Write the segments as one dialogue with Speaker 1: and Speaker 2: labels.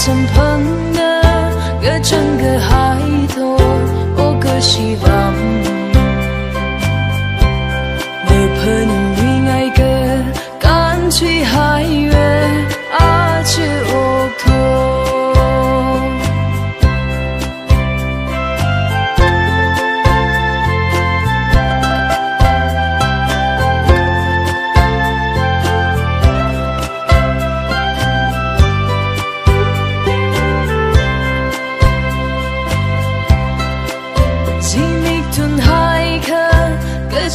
Speaker 1: 成朋的个整个海头，我个希望我可能为爱个干脆海月啊这奥托。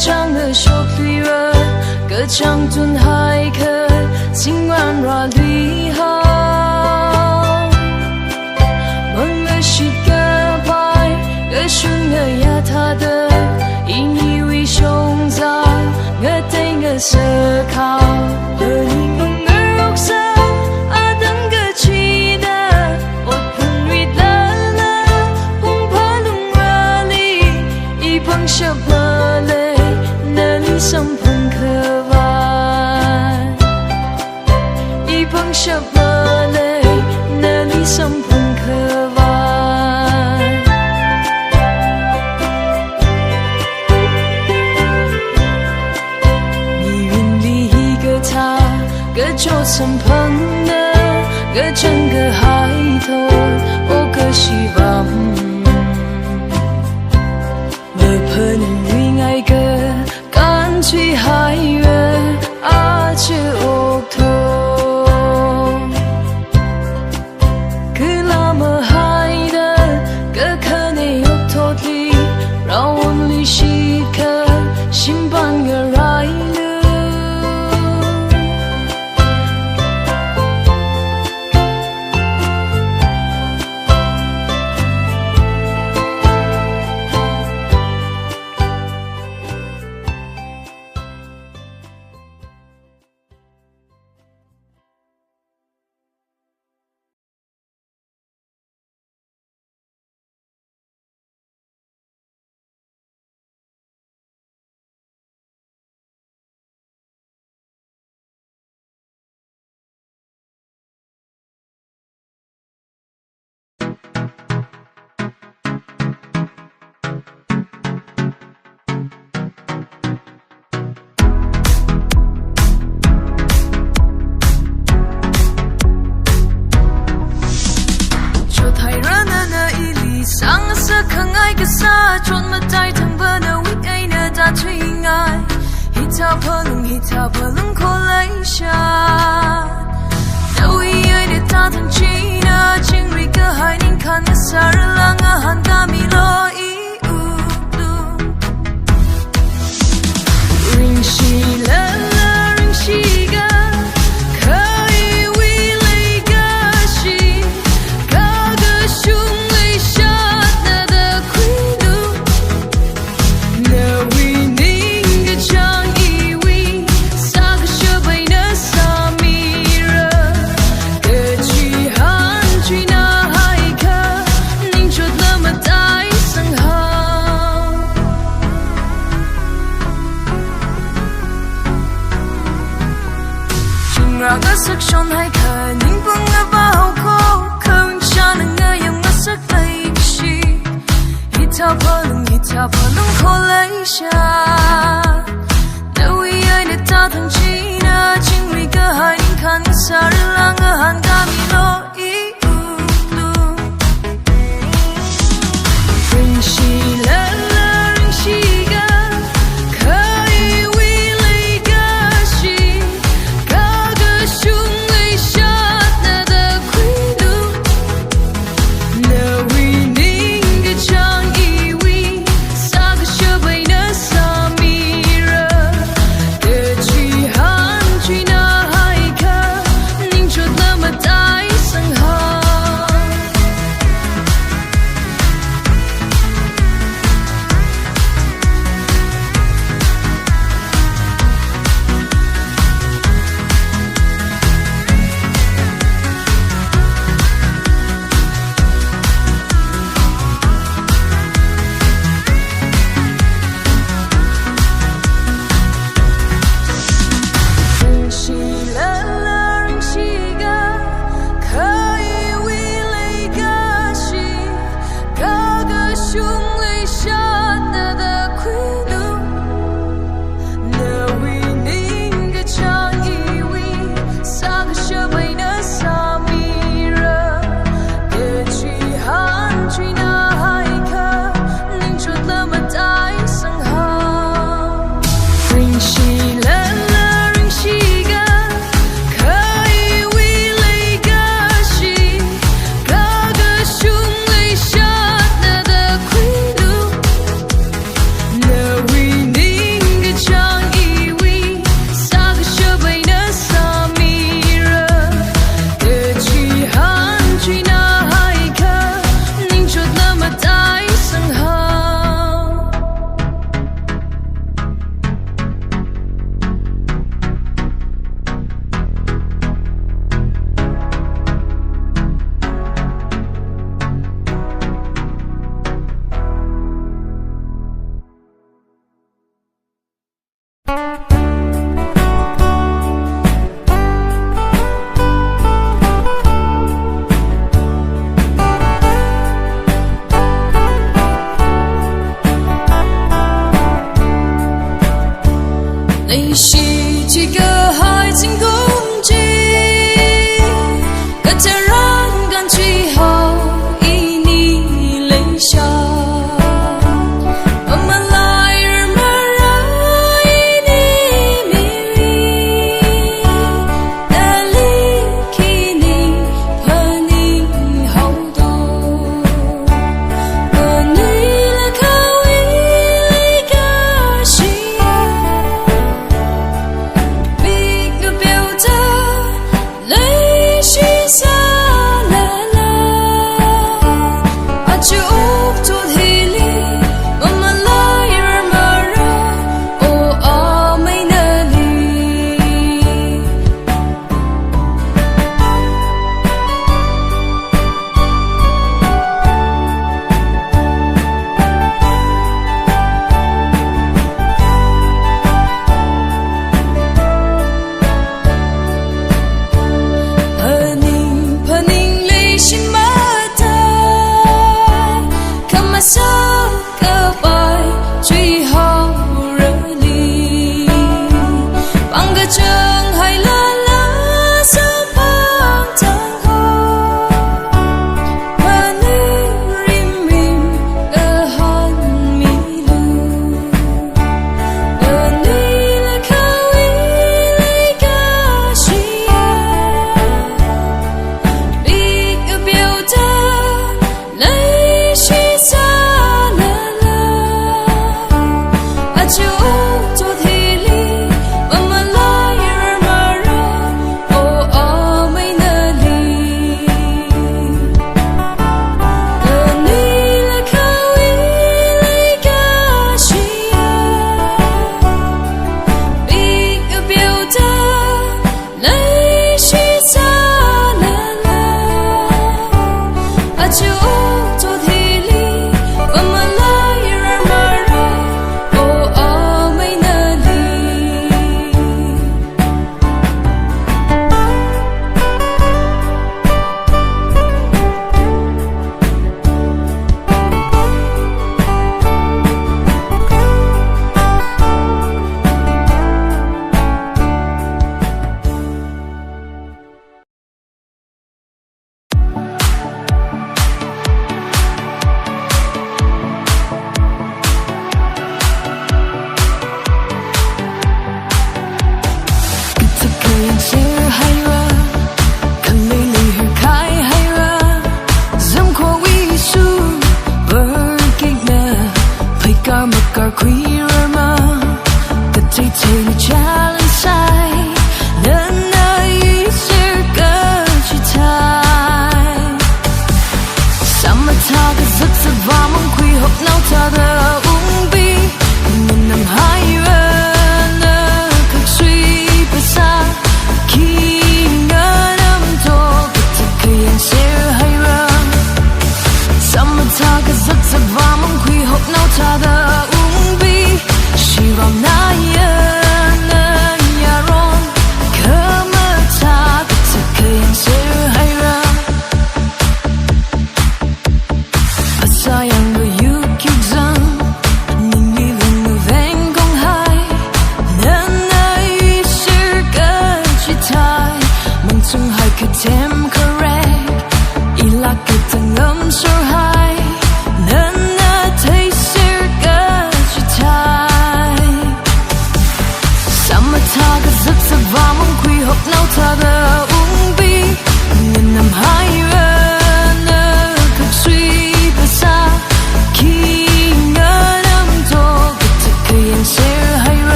Speaker 1: 唱个小绿人，个唱顿海客，今晚热里好。梦个是个白，个顺个呀他的，因以为胸膛，我对个思考，和你梦个肉色，啊等个期待，我碰遇了了，碰怕冷热里，一碰小不累。上碰可玩，一碰小不累，那里上碰可玩。密云里一个他，个就成朋的，个整个海头，我个希望，我可能为爱个。去海月啊，这奥托，可那么海的，个可能有托里，让我们旅行可心伴个来路。Hita pelung Malaysia Dawi ay datang China Jingri ke hai ning kan sarlang han kami lo iu Ring shi la la ring shi ga kai wi lei ga shi ga ge shung lei sha na de kwinu na wi ning ge chang sắc son hai khờ những vương ngơ bao khô không cha nâng ngơ yang ngơ sắc đầy chi hita pelung khô lấy cha đâu ai để ta thằng chi na chính vì cơ hai những khăn sa lang ngơ hàng kami lo iu ring shi la la ring shi ga kai wi lei ga shi ga ga shung lei sha na de kwinu na wi ning ge chang i wi sa ga shu bai na sa mi ra de chi han chi na hai ka ning 泪水洒了了，啊就昨天里我们来人马热，哦哦没那里。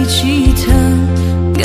Speaker 2: 起腾个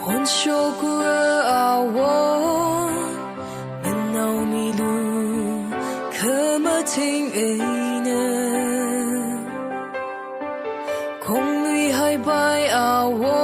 Speaker 1: 混说孤儿啊，我能闹迷路，可么听诶呢？空里海白啊，我。